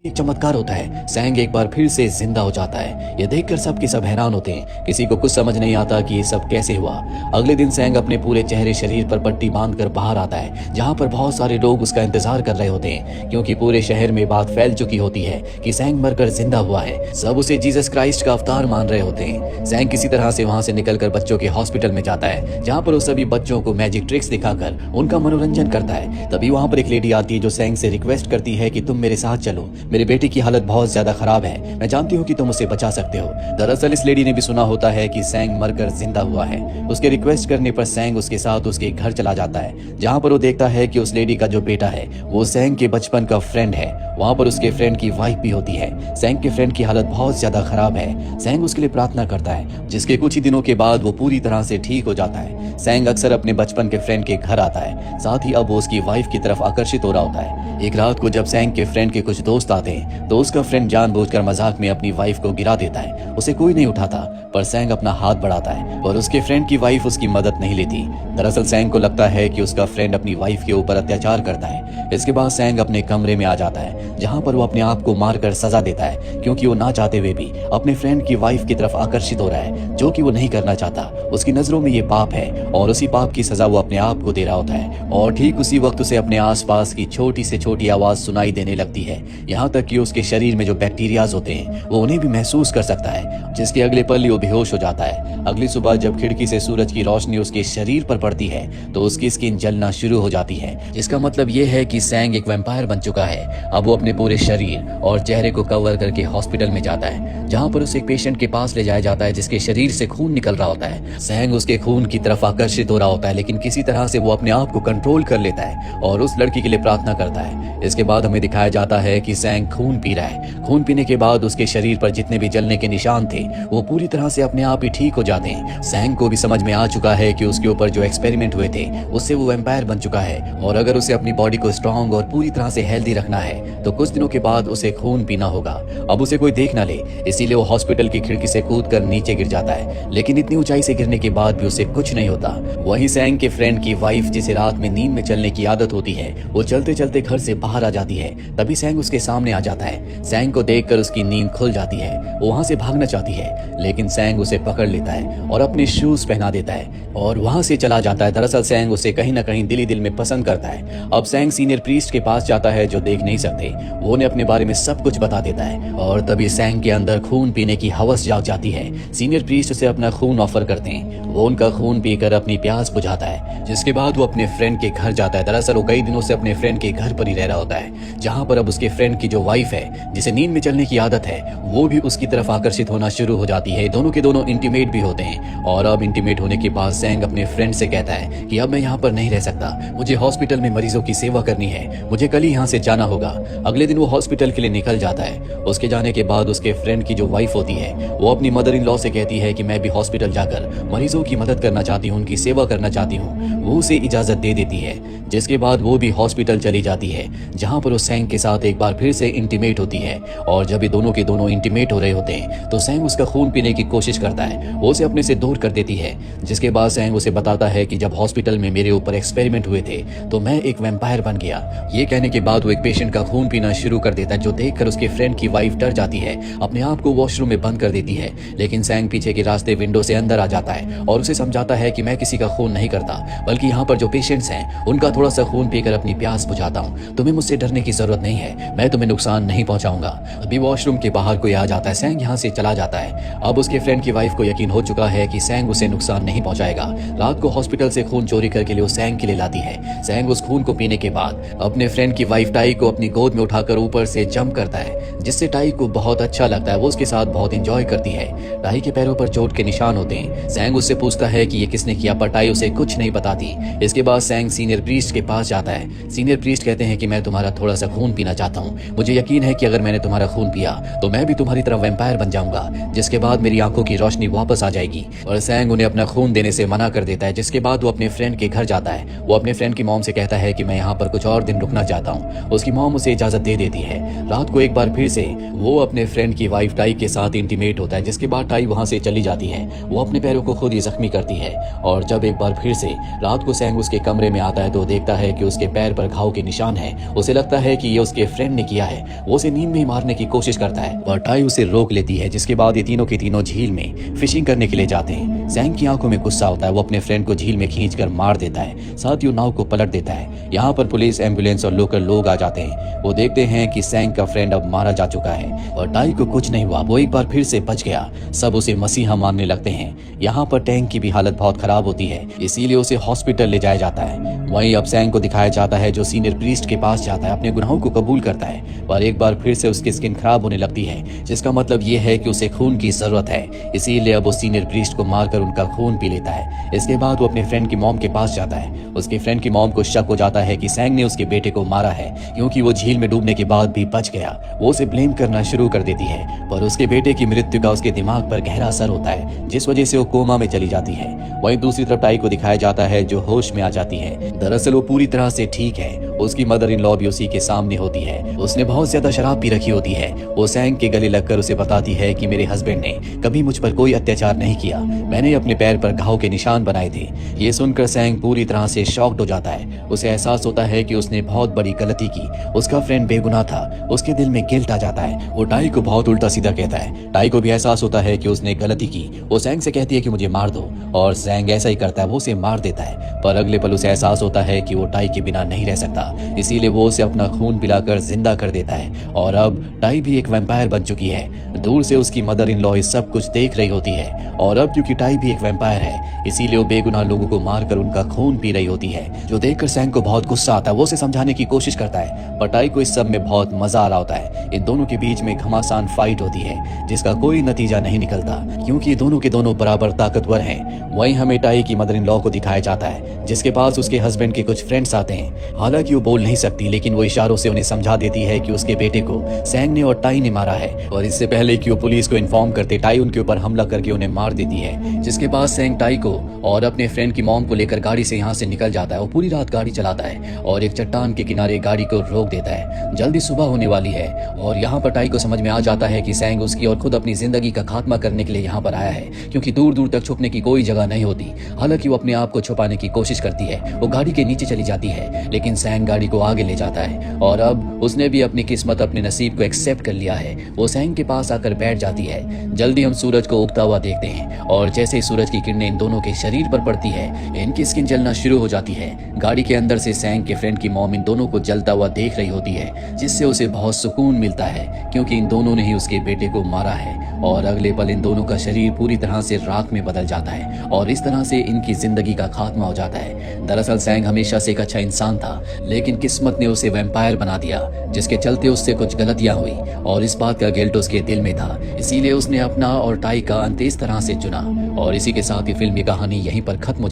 एक चमत्कार होता है। सैंग एक बार फिर से जिंदा हो जाता है। यह देखकर सब के सब हैरान होते हैं। किसी को कुछ समझ नहीं आता कि ये सब कैसे हुआ। अगले दिन सैंग अपने पूरे चेहरे शरीर पर पट्टी बांधकर बाहर आता है, जहां पर बहुत सारे लोग उसका इंतजार कर रहे होते हैं, क्योंकि पूरे शहर में बात फैल चुकी होती है कि सैंग मरकर जिंदा हुआ है। सब उसे जीसस क्राइस्ट का अवतार मान रहे होते हैं। सैंग किसी तरह से वहां से निकलकर बच्चों के हॉस्पिटल में जाता है, जहाँ पर वो सभी बच्चों को मैजिक ट्रिक्स दिखाकर उनका मनोरंजन करता है। तभी वहां पर एक लेडी आती है जो सैंग से रिक्वेस्ट करती है कि तुम मेरे साथ चलो, मेरे बेटे की हालत बहुत ज्यादा खराब है, मैं जानती हूँ कि तुम उसे बचा सकते हो। दरअसल इस लेडी ने भी सुना होता है कि सैंग मरकर जिंदा हुआ है। उसके रिक्वेस्ट करने पर सैंग उसके साथ उसके घर चला जाता है, जहाँ पर वो देखता है कि उस लेडी का जो बेटा है वो सैंग के बचपन का फ्रेंड है। वहाँ पर उसके फ्रेंड की वाइफ भी होती है। सैंग के फ्रेंड की हालत बहुत ज्यादा खराब है। सैंग उसके लिए प्रार्थना करता है, जिसके कुछ ही दिनों के बाद वो पूरी तरह से ठीक हो जाता है। सैंग अक्सर अपने बचपन के फ्रेंड के घर आता है, साथ ही अब वो उसकी वाइफ की तरफ आकर्षित हो रहा होता है। एक रात को जब सैंग के फ्रेंड के कुछ दोस्त आते हैं तो उसका फ्रेंड जानबूझकर मजाक में अपनी वाइफ को गिरा देता है। उसे कोई नहीं उठाता, पर सैंग अपना हाथ बढ़ाता है और उसके फ्रेंड की वाइफ उसकी मदद नहीं लेती। दरअसल सैंग को लगता है कि उसका फ्रेंड अपनी वाइफ के ऊपर अत्याचार करता है। इसके बाद सैंग अपने कमरे में आ जाता है, जहाँ पर वो अपने आप को मारकर सजा देता है, क्योंकि वो ना चाहते हुए भी अपने फ्रेंड की वाइफ की तरफ आकर्षित हो रहा है, जो कि वो नहीं करना चाहता। उसकी नजरों में ये पाप है और उसी पाप की सजा वो अपने आप को दे रहा होता है। और ठीक उसी वक्त उसे अपने आसपास की छोटी से छोटी आवाज सुनाई देने लगती है, यहाँ तक कि उसके शरीर में जो बैक्टीरियाज होते हैं वो उन्हें भी महसूस कर सकता है, जिसके अगले पल ही वो बेहोश हो जाता है। अगली सुबह जब खिड़की से सूरज की रोशनी उसके शरीर पर पड़ती है तो उसकी स्किन जलना शुरू हो जाती है, जिसका मतलब ये है कि सैंग एक वैम्पायर बन चुका है। अब वो अपने पूरे शरीर और चेहरे को कवर करके हॉस्पिटल में जाता है, जहाँ पर उसे एक पेशेंट के पास ले जाया जाता है जिसके शरीर से खून निकल रहा होता है। सैंग उसके खून की तरफ आकर्षित हो रहा होता है, लेकिन किसी तरह से वो अपने आप को कंट्रोल कर लेता है और उस लड़की के लिए प्रार्थना करता है। इसके बाद हमें दिखाया जाता है कि सैंग खून पी रहा है। खून पीने के बाद उसके शरीर पर जितने भी जलने के निशान थे वो पूरी तरह से अपने आप ही ठीक हो जाते हैं। सैंग को भी समझ में आ चुका है कि उसके ऊपर जो एक्सपेरिमेंट हुए थे उससे वो वैम्पायर बन चुका है, और अगर उसे अपनी बॉडी को स्ट्रांग और पूरी तरह से हेल्दी रखना है तो कुछ दिनों के बाद उसे खून पीना होगा। अब उसे कोई देख ना ले, इसीलिए वो हॉस्पिटल की खिड़की से कूदकर नीचे गिर जाता है, लेकिन इतनी ऊंचाई से गिरने के बाद भी उसे कुछ नहीं होता। वहीं सैंग के फ्रेंड की वाइफ, जिसे रात में नींद में चलने की आदत होती है, वो चलते चलते घर से बाहर आ जाती है। तभी सैंग उसके सामने आ जाता है। सैंग को देखकर उसकी नींद खुल जाती है। वो वहां से भागना चाहती है, लेकिन सैंग उसे पकड़ लेता है और अपने शूज पहना देता है और वहां से चला जाता है। दरअसल सैंग उसे कहीं ना कहीं दिल ही दिल में पसंद करता है। अब सैंग सीनियर प्रीस्ट के पास जाता है, जो देख नहीं सकते। वो उन्हें अपने बारे में सब कुछ बता देता है और तभी सैंग के अंदर खून पीने की हवस जाग जाती है। सीनियर प्रीस्ट उसे अपना खून ऑफर करते हैं। वो उनका खून पीकर अपनी प्यास बुझाता है, जिसके बाद वो अपने फ्रेंड के घर जाता है। दरअसल वो कई दिनों से अपने फ्रेंड के घर पर ही रह रहा होता है, जहाँ पर अब उसके फ्रेंड की जो वाइफ है, जिसे नींद में चलने की आदत है, वो भी उसकी तरफ आकर्षित होना शुरू हो जाती है। दोनों के दोनों इंटीमेट भी होते हैं। और अब इंटीमेट होने के बाद सैंग अपने फ्रेंड से कहता है कि अब मैं यहाँ पर नहीं रह सकता, मुझे हॉस्पिटल में मरीजों की सेवा करनी है, मुझे कल ही यहाँ से जाना होगा। अगले दिन वो हॉस्पिटल के लिए निकल जाता है। उसके जाने के बाद उसके फ्रेंड की जो वाइफ होती है वो अपनी मदर इन लॉ से कहती है कि मैं भी हॉस्पिटल जाकर मरीजों की मदद करना चाहती हूँ, उनकी सेवा करना चाहती हूँ। वो उसे इजाजत दे देती है, जिसके बाद वो भी हॉस्पिटल चली जाती है, जहाँ पर वो सैंग के साथ एक बार फिर से इंटीमेट होती है। और जब ये दोनों के दोनों इंटीमेट हो रहे होते हैं तो सैंग उसका खून पीने की कोशिश करता है। वो उसे अपने से दूर कर देती है, जिसके बाद सैंग उसे बताता है कि जब हॉस्पिटल में मेरे ऊपर एक्सपेरिमेंट हुए थे तो मैं एक वैम्पायर बन गया। ये कहने के बाद वो एक पेशेंट का खून पीना शुरू कर देता है, जो देखकर उसके फ्रेंड की वाइफ डर जाती है, अपने आप को वॉशरूम में बंद कर देती है। लेकिन सैंग पीछे के रास्ते विंडो से अंदर आ जाता है और उसे समझाता है कि मैं किसी का खून नहीं करता, बल्कि यहाँ पर जो पेशेंट्स हैं उनका थोड़ा सा खून पीकर अपनी प्यास बुझाता हूँ। तुम्हें मुझसे डरने की जरूरत नहीं है, मैं तुम्हें नुकसान नहीं पहुंचाऊंगा। अभी वॉशरूम के बाहर कोई आ जाता है। सैंग यहाँ से चला जाता है। अब उसके फ्रेंड की वाइफ को यकीन हो चुका है कि सैंग उसे नुकसान नहीं पहुंचाएगा। रात को हॉस्पिटल से खून चोरी करके लिए वो सैंग के लिए लाती है। सैंग उस खून को पीने के बाद अपने फ्रेंड की वाइफ टाई को अपनी गोद में उठाकर ऊपर से जंप करता है, जिससे टाई को बहुत अच्छा लगता है। वो उसके साथ बहुत इंजॉय करती है। टाई के पैरों पर चोट के निशान होते हैं। सैंग उससे पूछता है कि ये किसने किया, पर टाई उसे कुछ नहीं बताती। इसके बाद सैंग सीनियर प्रीस्ट के पास जाता है। सीनियर प्रीस्ट कहते हैं कि मैं तुम्हारा थोड़ा सा खून पीना चाहता हूँ, मुझे यकीन है कि अगर मैंने तुम्हारा खून पिया तो मैं भी तुम्हारी तरह वैम्पायर बन जाऊंगा, जिसके बाद मेरी आंखों की रोशनी वापस आ जाएगी। और सैंग उन्हें अपना खून देने से मना कर देता है, जिसके बाद वो अपने फ्रेंड के घर जाता है। वो अपने फ्रेंड की मॉम से कहता है कि मैं यहाँ पर कुछ और दिन रुकना चाहता हूँ। उसकी मॉम उसे इजाजत दे देती है। रात को एक बार फिर से वो अपने फ्रेंड की वाइफ टाई के साथ इंटीमेट होता है, जिसके बाद टाई वहां से चली जाती है। वो अपने पैरों को खुद ही जख्मी करती है। और जब एक बार फिर से रात को सैंग उसके कमरे में आता है तो देखता है कि उसके पैर पर घाव के निशान है। उसे लगता है कि ये उसके फ्रेंड ने किया है वो उसे नींद में ही मारने की कोशिश करता है, पर टाई उसे रोक लेती है। जिसके बाद ये तीनों के तीनों झील में फिशिंग करने के लिए जाते हैं। सैंग की आंखों में गुस्सा होता है, वो अपने फ्रेंड को झील में खींचकर मार देता है, साथ ही नाव को पलट देता है। यहाँ पर पुलिस, एम्बुलेंस और लोकल लोग आ जाते हैं। वो देखते हैं कि सैंग का फ्रेंड अब मारा जा चुका है और टाई को कुछ नहीं हुआ, वो एक बार फिर से बच गया। सब उसे मसीहा मानने लगते हैं। यहाँ पर टैंक की भी हालत बहुत खराब होती है, इसीलिए उसे हॉस्पिटल ले जाया जाता है। वहीं अब सैंग को दिखाया जाता है जो सीनियर प्रीस्ट के पास जाता है, अपने गुनाहों को कबूल करता है, पर एक बार फिर से उसकी स्किन खराब होने लगती है, जिसका मतलब ये है कि उसे खून की जरूरत है। इसीलिए अब वो सीनियर प्रीस्ट को मारकर उनका खून पी लेता है। इसके बाद वो अपने फ्रेंड की मॉम के पास जाता है। उसके फ्रेंड की मॉम को शक हो जाता है कि सैंग ने उसके बेटे को मारा है, क्योंकि वो झील में डूबने के बाद भी बच गया। वो उसे ब्लेम करना शुरू कर देती है, पर उसके बेटे की मृत्यु का उसके दिमाग पर गहरा असर होता है, जिस वजह से वो कोमा में चली जाती है। वहीं दूसरी तरफ टाई को दिखाया जाता है जो होश में आ जाती है। दरअसल वो पूरी तरह से ठीक है। उसकी मदर इन लॉ भी उसी के सामने होती है। उसने बहुत ज्यादा शराब पी रखी होती है। वो सैंग के गले लगकर उसे बताती है कि मेरे हस्बैंड ने कभी मुझ पर कोई अत्याचार नहीं किया, मैंने अपने पैर पर घाव के निशान बनाए थे। ये सुनकर सैंग पूरी तरह से शॉक्ड हो जाता है। उसे एहसास होता है कि उसने बहुत बड़ी गलती की, उसका फ्रेंड बेगुनाह था। उसके दिल में गिल्ट आ जाता है। वो टाई को बहुत उल्टा सीधा कहता है। टाई को भी एहसास होता है कि उसने गलती की। वो सैंग से कहती है कि मुझे मार दो, और सैंग ऐसा ही करता है, वो उसे मार देता है। पर अगले पल उसे एहसास होता है कि वो टाई के बिना नहीं रह सकता, इसीलिए वो उसे अपना खून पिलाकर जिंदा कर देता है। और अब टाई भी एक वैम्पायर बन चुकी है। दूर से उसकी मदर इन लॉ सब कुछ देख रही होती है, और अब क्योंकि टाई भी एक वैम्पायर है, इसीलिए वो बेगुनाह लोगों को मारकर उनका खून पी रही होती है, जो देखकर सैंग को बहुत गुस्सा आता है। वो उसे समझाने की कोशिश करता है, पर टाई को इस सब में बहुत मजा आ रहा होता है। इन दोनों के बीच में घमासान फाइट होती है, जिसका कोई नतीजा नहीं निकलता, क्योंकि दोनों के दोनों बराबर ताकतवर हैं। वहीं हमें टाई की मदर इन लॉ को दिखाया जाता है, जिसके पास उसके हस्बैंड के कुछ फ्रेंड्स आते हैं। हालांकि वो बोल नहीं सकती, लेकिन वो इशारों से उन्हें समझा देती है कि उसके बेटे को सैंग ने और टाई ने मारा है, और इससे पहले कि वो पुलिस को इन्फॉर्म करते, टाई उनके ऊपर हमला करके उन्हें मार देती है। जिसके बाद सैंग टाई को और अपने फ्रेंड की मॉम को लेकर गाड़ी से यहाँ से निकल जाता है। वो पूरी रात गाड़ी चलाता है और एक चट्टान के किनारे गाड़ी को रोक देता है। जल्दी सुबह होने वाली है, और यहाँ पर टाई को समझ में आ जाता है कि सैंग उसकी और खुद अपनी जिंदगी का खात्मा करने के लिए यहाँ पर आया है, क्योंकि दूर दूर तक छुपने की कोई जगह नहीं होती। हालांकि वो अपने आप को छुपाने की कोशिश करती है। वो गाड़ी के नीचे चली जाती है, लेकिन सैंग गाड़ी को आगे ले जाता है, और अब उसने भी अपनी किस्मत, अपने नसीब को एक्सेप्ट कर लिया है। वो सैंग के पास आकर बैठ जाती है। जल्दी हम सूरज को उगता हुआ देखते हैं, और जैसे ही सूरज की किरणें इन दोनों के शरीर पर पड़ती है, इनकी स्किन जलना शुरू हो जाती है। गाड़ी के अंदर से सैंग के फ्रेंड की मॉम इन दोनों को जलता हुआ देख रही होती है, जिससे उसे बहुत सुकून मिलता है, क्योंकि इन दोनों ने ही उसके बेटे को मारा है। और अगले पल इन दोनों का शरीर पूरी तरह से राख में बदल जाता है, और इस तरह से इनकी जिंदगी का खात्मा हो जाता है। दरअसल सैंग हमेशा से एक अच्छा इंसान था, लेकिन किस्मत ने उसे वैम्पायर बना दिया, जिसके चलते उससे कुछ गलतियां हुई, और इस बात का गिल्ट उसके दिल में था। इसीलिए उसने अपना और टाई का अंत इस तरह से चुना। और इसी के साथ ही फिल्म की कहानी यहीं पर खत्म हो